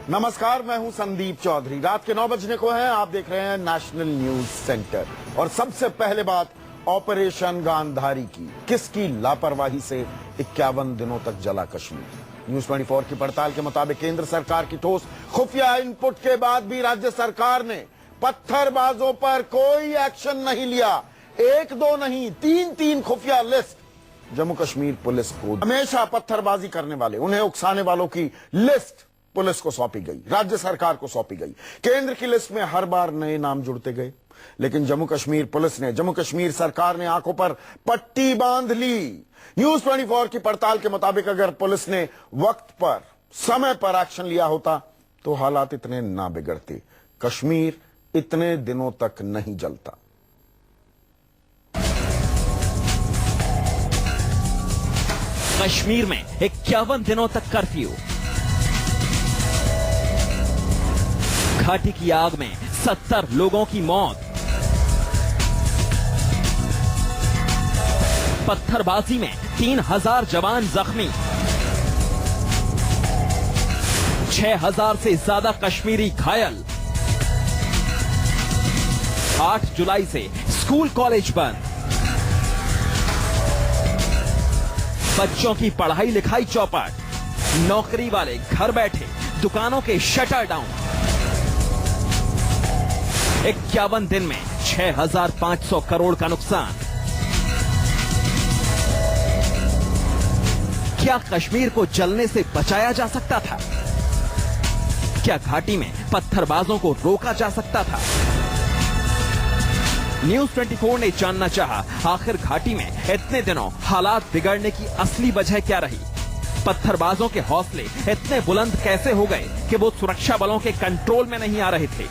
नमस्कार, मैं हूं संदीप चौधरी। रात के 9 बजने को है, आप देख रहे हैं नेशनल न्यूज सेंटर। और सबसे पहले बात ऑपरेशन गांधारी की। किसकी लापरवाही से 51 दिनों तक जला कश्मीर। न्यूज 24 की पड़ताल के मुताबिक केंद्र सरकार की ठोस खुफिया इनपुट के बाद भी राज्य सरकार ने पत्थरबाजों पर कोई एक्शन नहीं लिया। 1-2 नहीं, 3-3 खुफिया लिस्ट जम्मू कश्मीर पुलिस को हमेशा पत्थरबाजी करने वाले, उन्हें उकसाने वालों की लिस्ट पुलिस को सौंपी गई, राज्य सरकार को सौंपी गई। केंद्र की लिस्ट में हर बार नए नाम जुड़ते गए, लेकिन जम्मू कश्मीर पुलिस ने, जम्मू कश्मीर सरकार ने आंखों पर पट्टी बांध ली। न्यूज 24 की पड़ताल के मुताबिक अगर पुलिस ने वक्त पर, समय पर एक्शन लिया होता तो हालात इतने ना बिगड़ते, कश्मीर इतने दिनों तक नहीं जलता। कश्मीर में 51 दिनों तक कर्फ्यू, घाटी की आग में 70 लोगों की मौत, पत्थरबाजी में 3000 जवान जख्मी, 6000 से ज्यादा कश्मीरी घायल। 8 जुलाई से स्कूल कॉलेज बंद, बच्चों की पढ़ाई लिखाई चौपट, नौकरी वाले घर बैठे, दुकानों के शटर डाउन। 51 दिन में 6500 करोड़ का नुकसान। क्या कश्मीर को जलने से बचाया जा सकता था? क्या घाटी में पत्थरबाजों को रोका जा सकता था? न्यूज 24 ने जानना चाहा, आखिर घाटी में इतने दिनों हालात बिगड़ने की असली वजह क्या रही? पत्थरबाजों के हौसले इतने बुलंद कैसे हो गए कि वो सुरक्षा बलों के कंट्रोल में नहीं आ रहे थे?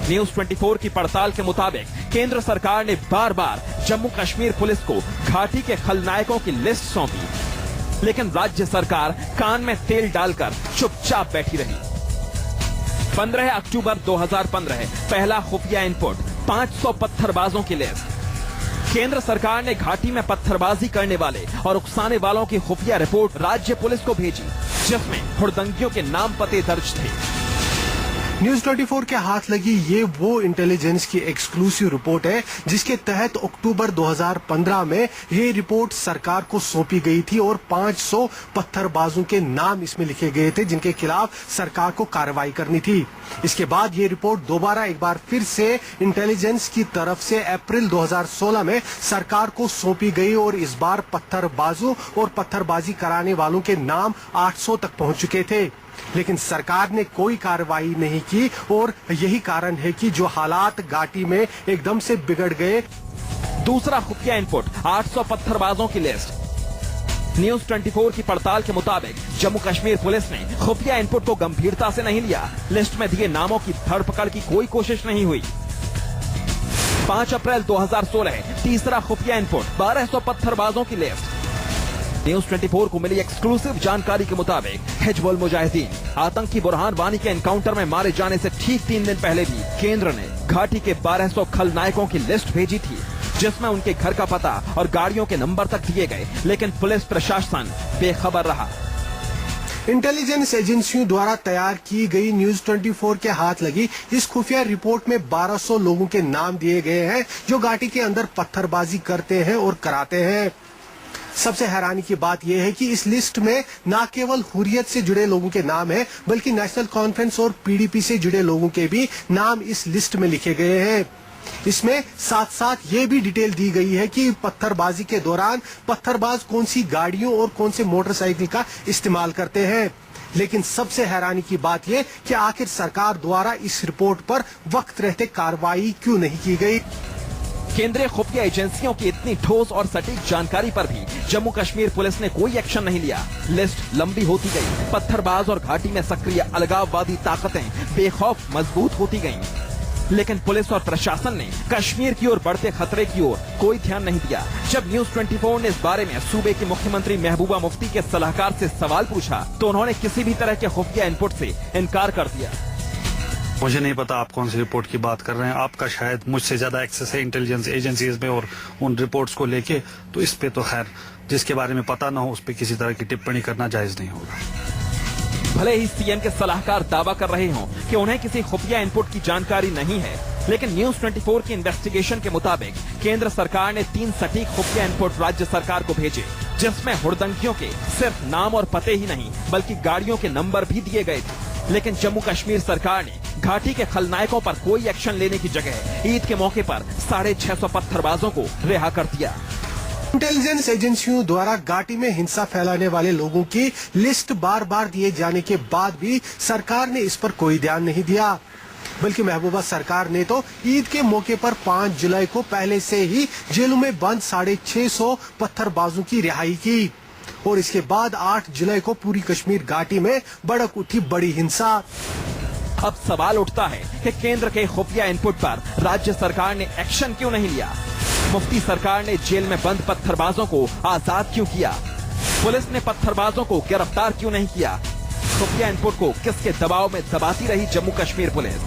न्यूज 24 की पड़ताल के मुताबिक केंद्र सरकार ने बार बार जम्मू कश्मीर पुलिस को घाटी के खलनायकों की लिस्ट सौंपी, लेकिन राज्य सरकार कान में तेल डालकर चुपचाप बैठी रही। 15 अक्टूबर 2015 पहला खुफिया इनपुट, 500 पत्थरबाजों की लिस्ट। केंद्र सरकार ने घाटी में पत्थरबाजी करने वाले और उकसाने वालों की खुफिया रिपोर्ट राज्य पुलिस को भेजी, जिसमें हुड़दंगियों के नाम पते दर्ज थे। न्यूज 24 के हाथ लगी ये वो इंटेलिजेंस की एक्सक्लूसिव रिपोर्ट है जिसके तहत अक्टूबर 2015 में ये रिपोर्ट सरकार को सौंपी गई थी और 500 पत्थरबाजों के नाम इसमें लिखे गए थे जिनके खिलाफ सरकार को कार्रवाई करनी थी। इसके बाद ये रिपोर्ट दोबारा एक बार फिर से इंटेलिजेंस की तरफ से अप्रैल 2016 में सरकार को सौंपी गई और इस बार पत्थरबाजों और पत्थरबाजी कराने वालों के नाम 800 तक पहुंच चुके थे, लेकिन सरकार ने कोई कार्रवाई नहीं की और यही कारण है कि जो हालात घाटी में एकदम से बिगड़ गए। दूसरा खुफिया इनपुट, 800 पत्थरबाजों की लिस्ट। न्यूज 24 की पड़ताल के मुताबिक जम्मू कश्मीर पुलिस ने खुफिया इनपुट को गंभीरता से नहीं लिया। लिस्ट में दिए नामों की धरपकड़ की कोई कोशिश नहीं हुई। 5 अप्रैल 2016 तीसरा खुफिया इनपुट, 1200 पत्थरबाजों की लिस्ट। न्यूज 24 को मिली एक्सक्लूसिव जानकारी के मुताबिक हिजबुल मुजाहिदीन आतंकी बुरहान वानी के एनकाउंटर में मारे जाने से ठीक 3 दिन पहले भी केंद्र ने घाटी के 1200 खलनायकों की लिस्ट भेजी थी, जिसमें उनके घर का पता और गाड़ियों के नंबर तक दिए गए, लेकिन पुलिस प्रशासन बेखबर रहा। इंटेलिजेंस एजेंसियों द्वारा तैयार की गई न्यूज 24 के हाथ लगी इस खुफिया रिपोर्ट में 1200 लोगों के नाम दिए गए हैं जो घाटी के अंदर पत्थरबाजी करते हैं और कराते हैं। सबसे हैरानी की बात यह है कि इस लिस्ट में न केवल हुर्रियत से जुड़े लोगों के नाम हैं, बल्कि नेशनल कॉन्फ्रेंस और पीडीपी से जुड़े लोगों के भी नाम इस लिस्ट में लिखे गए हैं। इसमें साथ साथ ये भी डिटेल दी गई है कि पत्थरबाजी के दौरान पत्थरबाज कौन सी गाड़ियों और कौन से मोटरसाइकिल का इस्तेमाल करते हैं। लेकिन सबसे हैरानी की बात यह कि आखिर सरकार द्वारा इस रिपोर्ट पर वक्त रहते कार्रवाई क्यों नहीं की गई। केंद्रीय खुफिया एजेंसियों की इतनी ठोस और सटीक जानकारी पर भी जम्मू कश्मीर पुलिस ने कोई एक्शन नहीं लिया। लिस्ट लंबी होती गई, पत्थरबाज और घाटी में सक्रिय अलगाववादी ताकतें बेखौफ मजबूत होती गईं। लेकिन पुलिस और प्रशासन ने कश्मीर की ओर बढ़ते खतरे की ओर कोई ध्यान नहीं दिया। जब न्यूज 24 ने इस बारे में सूबे की मुख्यमंत्री महबूबा मुफ्ती के सलाहकार से सवाल पूछा तो उन्होंने किसी भी तरह के खुफिया इनपुट से इनकार कर दिया। मुझे नहीं पता आप कौन सी रिपोर्ट की बात कर रहे हैं। आपका शायद मुझसे ज्यादा एक्सेस है इंटेलिजेंस एजेंसीज में और उन रिपोर्ट्स को लेके, तो इस पे तो खैर जिसके बारे में पता न हो उस पर किसी तरह की टिप्पणी करना जायज नहीं होगा। भले ही सीएम के सलाहकार दावा कर रहे हों कि उन्हें किसी खुफिया इनपुट की जानकारी नहीं है, लेकिन न्यूज 24 की इन्वेस्टिगेशन के मुताबिक केंद्र सरकार ने 3 सटीक खुफिया इनपुट राज्य सरकार को भेजे, जिसमें हुड़दंगियों के सिर्फ नाम और पते ही नहीं बल्कि गाड़ियों के नंबर भी दिए गए थे। लेकिन जम्मू कश्मीर सरकार ने घाटी के खलनायकों पर कोई एक्शन लेने की जगह ईद के मौके पर 650 पत्थरबाजों को रिहा कर दिया। इंटेलिजेंस एजेंसियों द्वारा घाटी में हिंसा फैलाने वाले लोगों की लिस्ट बार बार दिए जाने के बाद भी सरकार ने इस पर कोई ध्यान नहीं दिया, बल्कि महबूबा सरकार ने तो ईद के मौके पर 5 जुलाई को पहले से ही जेलों में बंद 650 पत्थरबाजों की रिहाई की और इसके बाद 8 जुलाई को पूरी कश्मीर घाटी में भड़क उठी बड़ी हिंसा। अब सवाल उठता है कि केंद्र के खुफिया इनपुट पर राज्य सरकार ने एक्शन क्यों नहीं लिया? मुफ्ती सरकार ने जेल में बंद पत्थरबाजों को आजाद क्यों किया? पुलिस ने पत्थरबाजों को गिरफ्तार क्यों नहीं किया? खुफिया इनपुट को किसके दबाव में दबाती रही जम्मू कश्मीर पुलिस?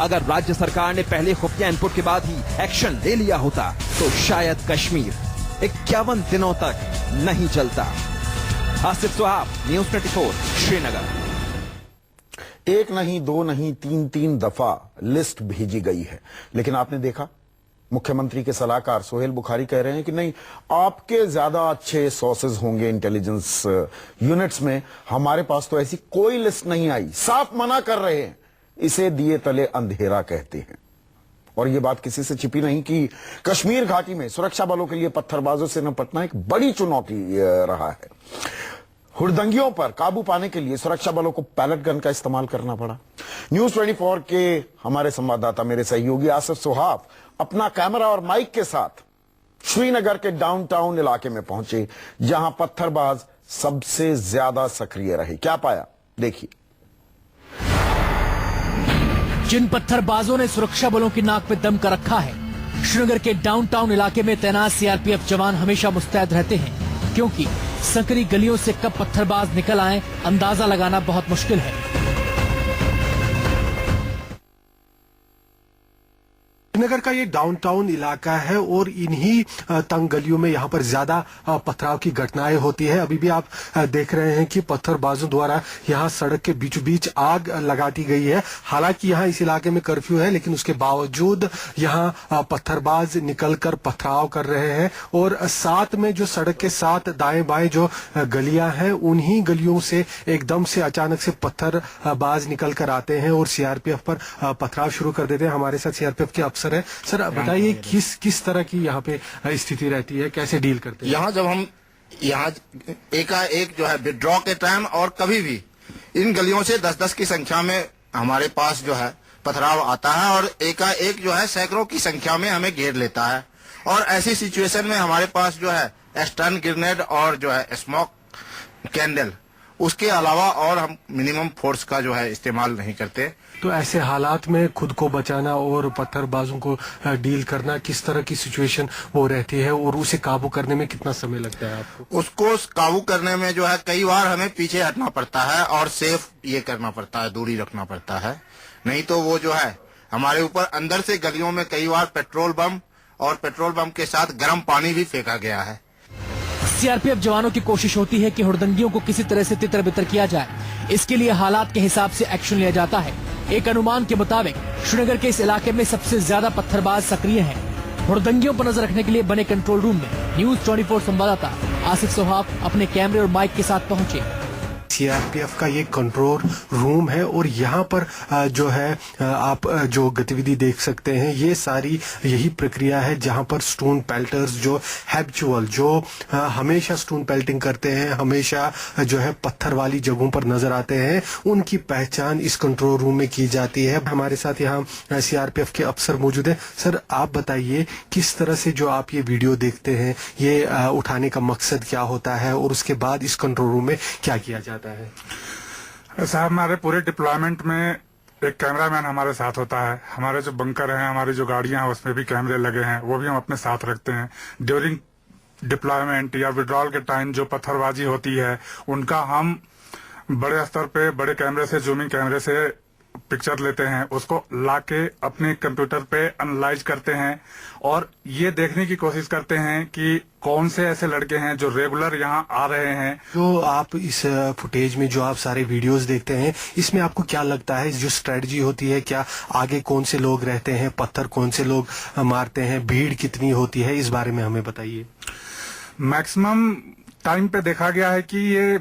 अगर राज्य सरकार ने पहले खुफिया इनपुट के बाद ही एक्शन ले लिया होता तो शायद कश्मीर 51 दिनों तक नहीं चलता। आसिफ सुहाब, न्यूज 24, श्रीनगर। एक नहीं, दो नहीं, 3 दफा लिस्ट भेजी गई है, लेकिन आपने देखा मुख्यमंत्री के सलाहकार सोहेल बुखारी कह रहे हैं कि नहीं, आपके ज्यादा अच्छे सोर्सेज होंगे इंटेलिजेंस यूनिट्स में, हमारे पास तो ऐसी कोई लिस्ट नहीं आई। साफ मना कर रहे हैं, इसे दिए तले अंधेरा कहते हैं। और ये बात किसी से छिपी नहीं कि कश्मीर घाटी में सुरक्षा बलों के लिए पत्थरबाजों से निपटना एक बड़ी चुनौती रहा है। हुड़दंगियों पर काबू पाने के लिए सुरक्षा बलों को पैलेट गन का इस्तेमाल करना पड़ा। न्यूज 24 के हमारे संवाददाता, मेरे सहयोगी आसिफ सुहाब अपना कैमरा और माइक के साथ श्रीनगर के डाउनटाउन इलाके में पहुंचे, जहां पत्थरबाज सबसे ज्यादा सक्रिय रहे। क्या पाया, देखिए। जिन पत्थरबाजों ने सुरक्षा बलों की नाक पे दम कर रखा है, श्रीनगर के डाउनटाउन इलाके में तैनात सीआरपीएफ जवान हमेशा मुस्तैद रहते हैं, क्योंकि संकरी गलियों से कब पत्थरबाज निकल आए अंदाजा लगाना बहुत मुश्किल है। श्रीनगर का ये डाउनटाउन इलाका है और इन्हीं तंग गलियों में यहाँ पर ज्यादा पथराव की घटनाएं होती है। अभी भी आप देख रहे हैं कि पत्थरबाजों द्वारा यहाँ सड़क के बीचों बीच आग लगा दी गई है। हालांकि यहाँ इस इलाके में कर्फ्यू है, लेकिन उसके बावजूद यहाँ पत्थरबाज निकलकर पथराव कर रहे हैं और साथ में जो सड़क के साथ दाएं बाएं जो गलियां हैं, उन्हीं गलियों से एकदम से अचानक से पत्थरबाज निकल कर आते हैं और सीआरपीएफ पर पथराव शुरू कर देते हैं। हमारे साथ सीआरपीएफ के अफसर है। सर, बताइए किस तरह की यहाँ पे स्थिति रहती है, कैसे डील करते हैं? यहाँ जब हम एकाएक जो है विड्रॉ के टाइम और कभी भी इन गलियों से 10-10 की संख्या में हमारे पास जो है पथराव आता है और एकाएक जो है सैकड़ों की संख्या में हमें घेर लेता है। और ऐसी सिचुएशन में हमारे पास जो है स्टन ग्रेनेड और जो है स्मोक कैंडल, उसके अलावा और हम मिनिमम फोर्स का जो है इस्तेमाल नहीं करते। तो ऐसे हालात में खुद को बचाना और पत्थरबाजों को डील करना, किस तरह की सिचुएशन वो रहती है और उसे काबू करने में कितना समय लगता है आपको? उसको काबू करने में जो है कई बार हमें पीछे हटना पड़ता है और सेफ ये करना पड़ता है, दूरी रखना पड़ता है, नहीं तो वो जो है हमारे ऊपर अंदर से गलियों में कई बार पेट्रोल बम और पेट्रोल बम के साथ गर्म पानी भी फेंका गया है। सीआरपीएफ जवानों की कोशिश होती है कि हुड़दंगियों को किसी तरह से तितर बितर किया जाए। इसके लिए हालात के हिसाब से एक्शन लिया जाता है। एक अनुमान के मुताबिक श्रीनगर के इस इलाके में सबसे ज्यादा पत्थरबाज सक्रिय हैं। हुड़दंगियों पर नजर रखने के लिए बने कंट्रोल रूम में न्यूज 24 संवाददाता आसिफ सुहाब अपने कैमरे और माइक के साथ पहुंचे। सीआरपीएफ का ये कंट्रोल रूम है और यहाँ पर जो है आप जो गतिविधि देख सकते हैं, ये सारी यही प्रक्रिया है जहाँ पर स्टोन पेल्टर्स जो हैबिचुअल जो हमेशा स्टोन पेल्टिंग करते हैं, हमेशा जो है पत्थर वाली जगहों पर नजर आते हैं, उनकी पहचान इस कंट्रोल रूम में की जाती है। हमारे साथ यहाँ सीआरपीएफ के अफसर मौजूद हैं। सर, आप बताइए किस तरह से जो आप ये वीडियो देखते हैं, ये उठाने का मकसद क्या होता है और उसके बाद इस कंट्रोल रूम में क्या किया जाता है? साहब, हमारे पूरे डिप्लॉयमेंट में एक कैमरामैन हमारे साथ होता है। हमारे जो बंकर हैं, हमारी जो गाड़ियां हैं, उसमें भी कैमरे लगे हैं, वो भी हम अपने साथ रखते हैं। ड्यूरिंग डिप्लॉयमेंट या विड्रॉल के टाइम जो पत्थरबाजी होती है, उनका हम बड़े स्तर पे बड़े कैमरे से, जूमिंग कैमरे से पिक्चर लेते हैं, उसको लाके अपने कंप्यूटर पे एनालाइज करते हैं और ये देखने की कोशिश करते हैं कि कौन से ऐसे लड़के हैं जो रेगुलर यहाँ आ रहे हैं। जो आप इस फुटेज में जो आप सारे वीडियोस देखते हैं, इसमें आपको क्या लगता है जो स्ट्रेटजी होती है, क्या आगे कौन से लोग रहते हैं, पत्थर कौन से लोग मारते हैं, भीड़ कितनी होती है, इस बारे में हमें बताइए। मैक्सिमम टाइम पे देखा गया है कि ये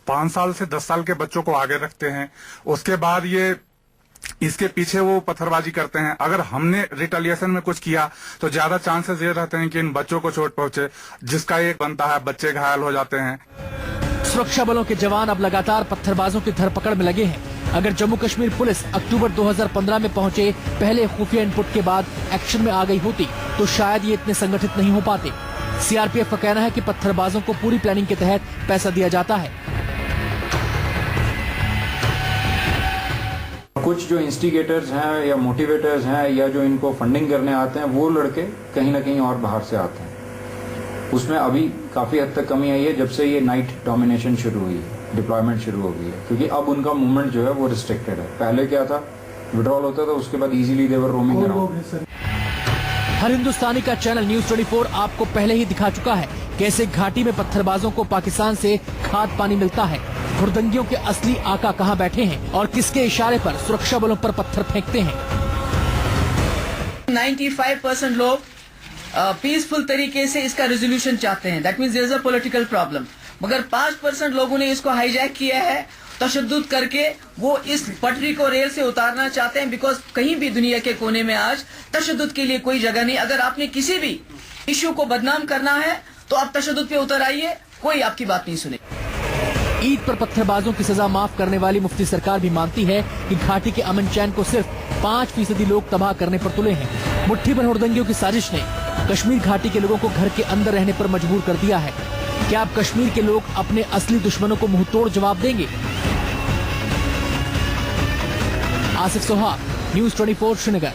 5 साल से 10 साल के बच्चों को आगे रखते हैं, उसके बाद ये इसके पीछे वो पत्थरबाजी करते हैं। अगर हमने रिटेलिएशन में कुछ किया तो ज्यादा चांसेस ये रहते हैं कि इन बच्चों को चोट पहुंचे, जिसका एक बनता है बच्चे घायल हो जाते हैं। सुरक्षा बलों के जवान अब लगातार पत्थरबाजों की धरपकड़ में लगे हैं। अगर जम्मू कश्मीर पुलिस अक्टूबर 2015 में पहुंचे पहले खुफिया इनपुट के बाद एक्शन में आ गई होती तो शायद ये इतने संगठित नहीं हो पाते। सीआरपीएफ का कहना है कि पत्थरबाजों को पूरी प्लानिंग के तहत पैसा दिया जाता है। कुछ जो इंस्टिगेटर्स हैं या मोटिवेटर्स हैं या जो इनको फंडिंग करने आते हैं, वो लड़के कहीं ना कहीं और बाहर से आते हैं। उसमें अभी काफी हद तक कमी आई है जब से ये नाइट डोमिनेशन शुरू हुई है, डिप्लॉयमेंट शुरू हो गई है, क्योंकि अब उनका मूवमेंट जो है वो रिस्ट्रिक्टेड है। पहले क्या था, विड्रॉल होता था, उसके बाद इजीली देवर रोमिंग अराउंड। हर हिंदुस्तानी का चैनल न्यूज 24 आपको पहले ही दिखा चुका है कैसे घाटी में पत्थरबाजों को पाकिस्तान से खाद पानी मिलता है, हुड़दंगियों के असली आका कहां बैठे हैं और किसके इशारे पर सुरक्षा बलों पर पत्थर फेंकते हैं। 95% लोग पीसफुल तरीके से इसका रेजोल्यूशन चाहते हैं, that means there is a political problem. मगर 5% लोगों ने इसको हाईजैक किया है, तशद्दुद करके वो इस पटरी को रेल से उतारना चाहते हैं, बिकॉज कहीं भी दुनिया के कोने में आज तशद्दुद के लिए कोई जगह नहीं। अगर आपने किसी भी इश्यू को बदनाम करना है तो आप तशद्दुद पे उतर आइए, कोई आपकी बात नहीं सुने। ईद पर पत्थरबाजों की सजा माफ करने वाली मुफ्ती सरकार भी मानती है कि घाटी के अमन चैन को सिर्फ 5% लोग तबाह करने पर तुले हैं। मुट्ठी भर हुड़दंगियों की साजिश ने कश्मीर घाटी के लोगों को घर के अंदर रहने पर मजबूर कर दिया है। क्या अब कश्मीर के लोग अपने असली दुश्मनों को मुंहतोड़ जवाब देंगे? आसिफ सोहा, न्यूज 24 श्रीनगर।